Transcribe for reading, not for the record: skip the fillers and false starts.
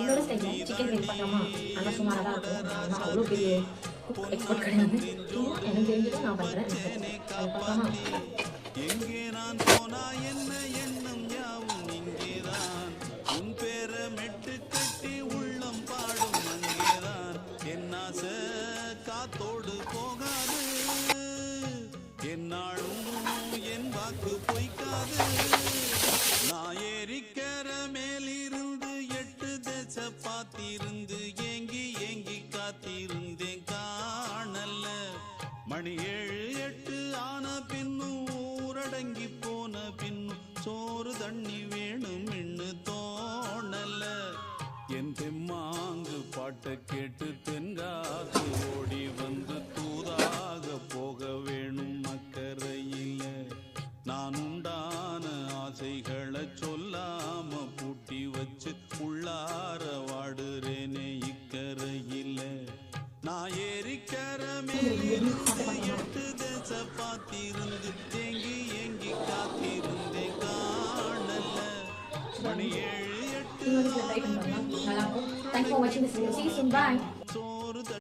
என்னோட ஸ்டைலில் chicken gravy பார்க்கலாமா? நல்லா சுமாராக தான் இருக்கும். நான் அவ்வளோ பெரிய குக் எக்ஸ்பர்ட் கிடையாது. சும்மா எனக்கு தெரிஞ்சதை நான் பண்ணுறேன். அதை பார்க்கலாமா? எங்கே நான் போனா என்ன எண்ணம் யாவும் இங்கேதான் உன் பேர மெட்டு கட்டி உள்ளம் பாடும் அங்கேதான் என் ஆசை காத்தோடு போகாது என்னாலும் என் வாக்கு பொய்க்காது நான் ஏறிக்கிற மேலிருந்து 8 தேச பார்த்திருந்து ஏங்கி ஏங்கி காத்திருந்தேன் காணல மணி 7 8 ஆன பின்னும் ஊரடங்கி போன பின்னும் சோறு தண்ணி வேணும் இன்னு தோணல என் தெம்மாங்கு பாட்டை கேட்டு தென்காத்து ஓடி வந்து தூதாக போக வேணும் அக்கறையில நான் உண்டான ஆசைகளை சொல்லாம பூட்டி வச்சு உள்ளார வாடுறேனே இக்கரையில நான் ஏறிக்கிற மேலிருந்து 8 தேச பார்த்திருந்து ஏங்கி ஏங்கி காத்திருந்தேன் காணல மணி 7 8 Thanks for watching this video. See you soon. Bye.